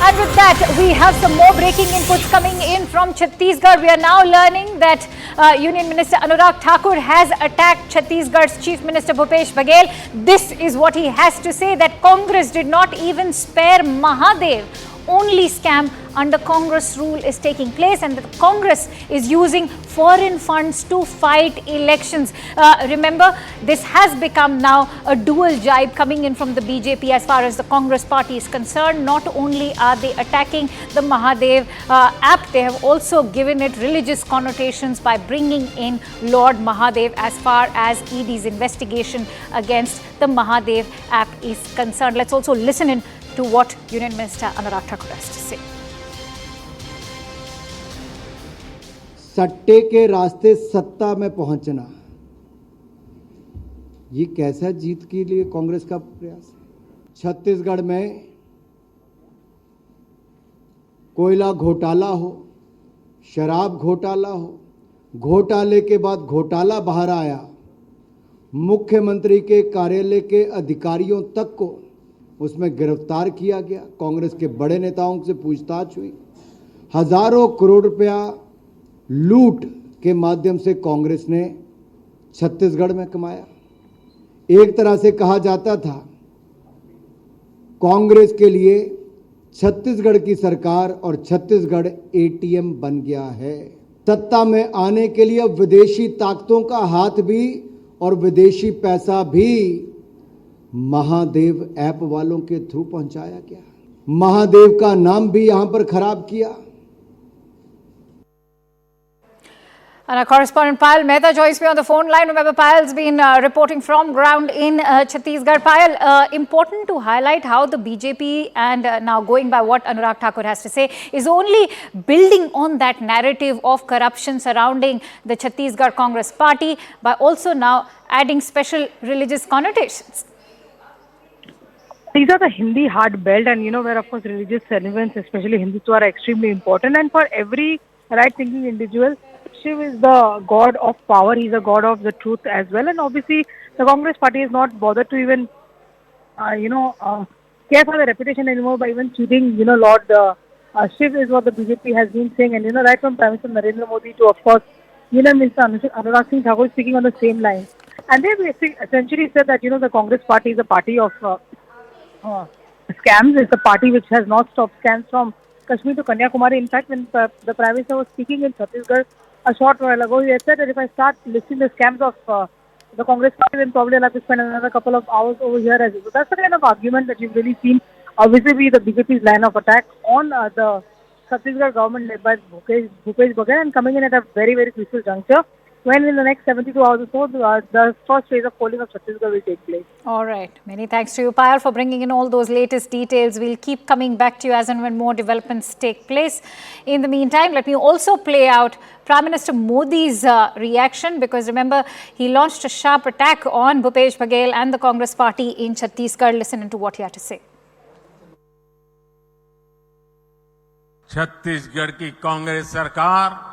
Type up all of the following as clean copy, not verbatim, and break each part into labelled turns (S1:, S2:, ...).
S1: And with that, we have some more breaking inputs coming in from Chhattisgarh. We are now learning that Union Minister Anurag Thakur has attacked Chhattisgarh's Chief Minister Bhupesh Baghel. This is what he has to say, that Congress did not even spare Mahadev. Only scam under Congress rule is taking place, and the Congress is using foreign funds to fight elections. Remember, this has become now a dual jibe coming in from the BJP as far as the Congress party is concerned. Not only are they attacking the Mahadev app, they have also given it religious connotations by bringing in Lord Mahadev as far as ED's investigation against the Mahadev app is concerned. Let's also listen in to what Union Minister Anurag Thakur has to say.
S2: सट्टे के रास्ते सत्ता में पहुंचना, ये कैसा जीत के लिए कांग्रेस का प्रयास है। छत्तीसगढ़ में कोयला घोटाला हो, शराब घोटाला हो, घोटाले के बाद घोटाला बाहर आया, मुख्यमंत्री के कार्यालय के अधिकारियों तक को उसमें गिरफ्तार किया गया। कांग्रेस के बड़े नेताओं से पूछताछ हुई। हजारों करोड़ रुपया लूट के माध्यम से कांग्रेस ने छत्तीसगढ़ में कमाया। एक तरह से कहा जाता था, कांग्रेस के लिए छत्तीसगढ़ की सरकार और छत्तीसगढ़ एटीएम बन गया है। सत्ता में आने के लिए विदेशी ताकतों का हाथ भी और विदेशी पैसा भी महादेव ऐप वालों के थ्रू पहुंचाया गया। महादेव का नाम भी यहां पर खराब किया।
S1: And our correspondent Payal Mehta joins me on the phone line. Remember, Payal's been reporting from ground in Chhattisgarh. Payal, important to highlight how the BJP, and now going by what Anurag Thakur has to say, is only building on that narrative of corruption surrounding the Chhattisgarh Congress party by also now adding special religious connotations.
S3: These are the Hindi hard belt, and where of course religious elements, especially Hindutva, are extremely important. And for every right-thinking individual, Shiv is the god of power. He's a god of the truth as well. And obviously, the Congress party is not bothered to even, care for the reputation anymore by even choosing, Lord Shiv is what the BJP has been saying. And right from Prime Minister Narendra Modi to, of course, Minister Anurag Singh Thakur speaking on the same line. And they've essentially said that, the Congress party is a party of scams. It's a party which has not stopped scams from Kashmir to Kanyakumari. In fact, when the Prime Minister was speaking in Chhattisgarh a short while ago, he had said that if I start listing the scams of the Congress party, then probably I'll have to spend another couple of hours over here as well. So that's the kind of argument that you've really seen visibly the BJP's line of attack on the Chhattisgarh government led by Bhupesh Baghel, and coming in at a very, very crucial juncture when in the next 72 hours or so, the first phase of polling of Chhattisgarh will take place.
S1: All right. Many thanks to you, Payal, for bringing in all those latest details. We'll keep coming back to you as and when more developments take place. In the meantime, let me also play out Prime Minister Modi's reaction, because remember, he launched a sharp attack on Bhupesh Baghel and the Congress party in Chhattisgarh. Listen to what he had to say.
S4: Chhattisgarh की कांग्रेस सरकार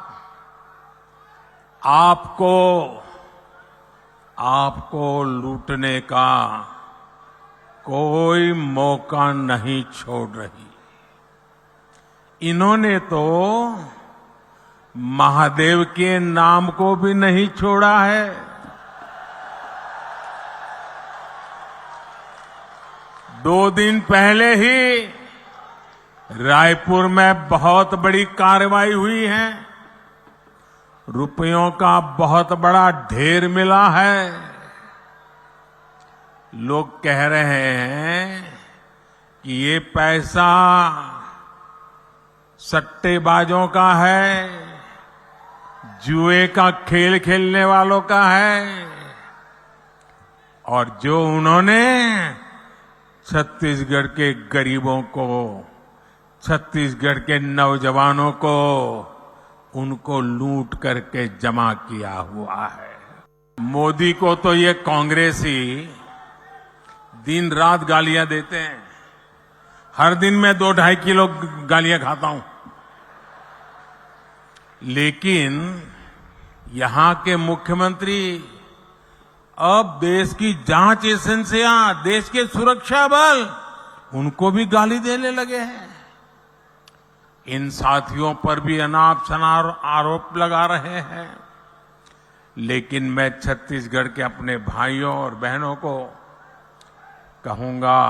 S4: आपको लूटने का कोई मौका नहीं छोड़ रही। इन्होंने तो महादेव के नाम को भी नहीं छोड़ा है। दो दिन पहले ही रायपुर में बहुत बड़ी कार्रवाई हुई है। रुपयों का बहुत बड़ा ढेर मिला है। लोग कह रहे हैं कि ये पैसा सट्टेबाजों का है, जुए का खेल खेलने वालों का है, और जो उन्होंने छत्तीसगढ़ के गरीबों को, छत्तीसगढ़ के नौजवानों को, उनको लूट करके जमा किया हुआ है। मोदी को तो ये कांग्रेसी दिन रात गालियां देते हैं। हर दिन मैं 2-2.5 किलो गालियां खाता हूं, लेकिन यहां के मुख्यमंत्री अब देश की जांच एजेंसियां, देश के सुरक्षा बल, उनको भी गाली देने लगे हैं। इन साथियों पर भी अनाप शनाप आरोप लगा रहे हैं, लेकिन मैं छत्तीसगढ़ के अपने भाइयों और बहनों को कहूंगा,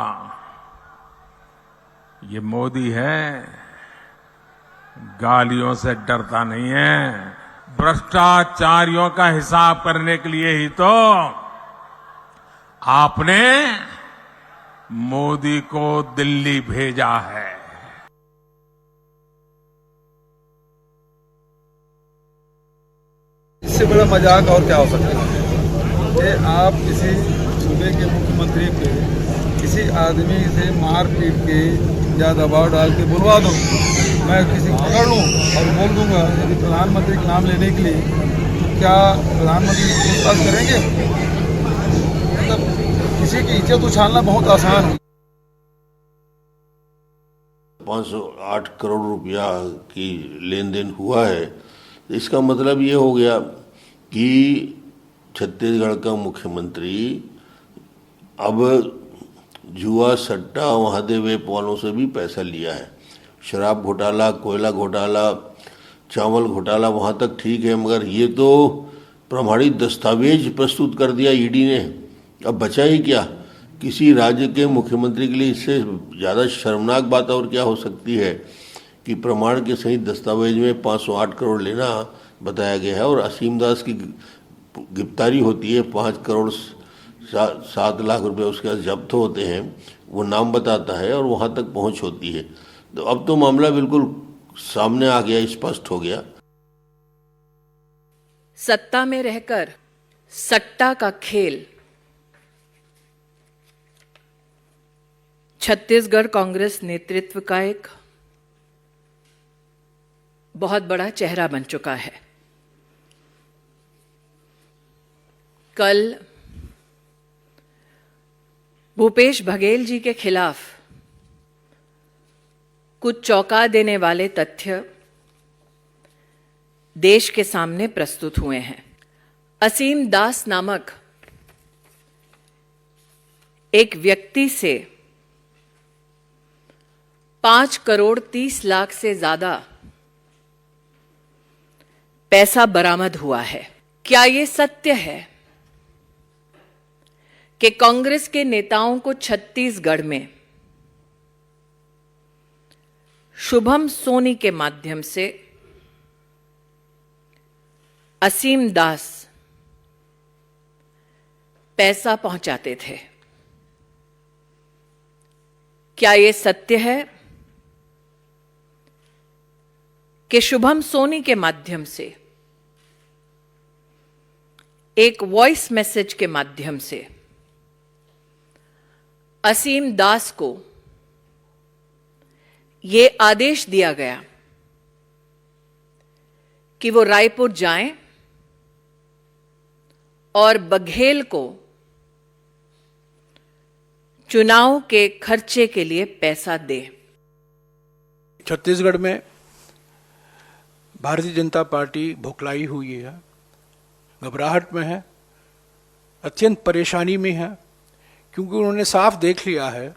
S4: ये मोदी है, गालियों से डरता नहीं है। भ्रष्टाचारियों का हिसाब करने के लिए ही तो आपने मोदी को दिल्ली भेजा है।
S5: इससे बड़ा मजाक और क्या हो सकता है कि आप किसी सूबे के मुख्यमंत्री पे किसी आदमी से मार पीट के या दबाव डाल के बुलवा दो, मैं किसी को पकड़ लूँ और बोल दूंगा यदि प्रधानमंत्री का नाम लेने के लिए, तो क्या प्रधानमंत्री पूछताछ करेंगे? मतलब किसी की इज्जत उछालना बहुत आसान है।
S6: 508 करोड़ रुपया की लेन देन हुआ है। इसका मतलब ये हो गया कि छत्तीसगढ़ का मुख्यमंत्री अब जुआ सट्टा महादेव ऐप वालों से भी पैसा लिया है। शराब घोटाला, कोयला घोटाला, चावल घोटाला वहाँ तक ठीक है, मगर ये तो प्रमाणित दस्तावेज प्रस्तुत कर दिया ईडी ने। अब बचा ही क्या? किसी राज्य के मुख्यमंत्री के लिए इससे ज़्यादा शर्मनाक बात और क्या हो सकती है कि प्रमाण के सहित दस्तावेज में 508 करोड़ लेना बताया गया है और असीम दास की गिरफ्तारी होती है, 5 करोड़ 7 लाख रुपए उसके पास जब्त होते हैं, वो नाम बताता है और वहाँ तक पहुँच होती है। तो अब तो मामला बिल्कुल सामने आ गया, स्पष्ट हो गया।
S7: सत्ता में रहकर सट्टा का खेल छत्तीसगढ़ कांग्रेस नेतृत्व का एक बहुत बड़ा चेहरा बन चुका है। कल भूपेश बघेल जी के खिलाफ कुछ चौंका देने वाले तथ्य देश के सामने प्रस्तुत हुए हैं। असीम दास नामक एक व्यक्ति से 5 करोड़ 30 लाख से ज्यादा पैसा बरामद हुआ है। क्या ये सत्य है कि कांग्रेस के नेताओं को छत्तीसगढ़ में शुभम सोनी के माध्यम से असीम दास पैसा पहुंचाते थे? क्या यह सत्य है कि शुभम सोनी के माध्यम से एक वॉइस मैसेज के माध्यम से असीम दास को यह आदेश दिया गया कि वो रायपुर जाएं और बघेल को चुनाव के खर्चे के लिए पैसा दे?
S8: छत्तीसगढ़ में भारतीय जनता पार्टी भुखलाई हुई है, घबराहट में है, अत्यंत परेशानी में है, क्योंकि उन्होंने साफ देख लिया है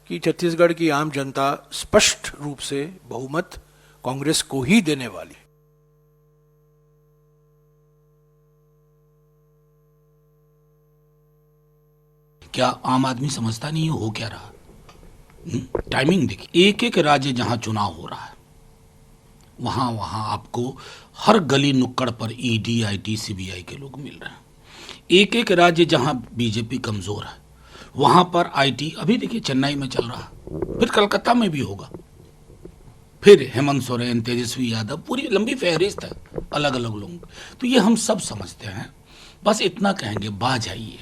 S8: कि छत्तीसगढ़ की आम जनता स्पष्ट रूप से बहुमत कांग्रेस को ही देने वाली है।
S9: क्या आम आदमी समझता नहीं हो क्या रहा? टाइमिंग देखिए, एक एक राज्य जहां चुनाव हो रहा है वहां आपको हर गली नुक्कड़ पर ईडी, आईटी, सीबीआई के लोग मिल रहे हैं। एक एक राज्य जहां बीजेपी कमजोर है वहां पर आईटी, अभी देखिए चेन्नई में चल रहा है, फिर कलकत्ता में भी होगा, फिर हेमंत सोरेन, तेजस्वी यादव, पूरी लंबी फहरिस्त है अलग अलग लोग। तो ये हम सब समझते हैं, बस इतना कहेंगे, बाज आइए।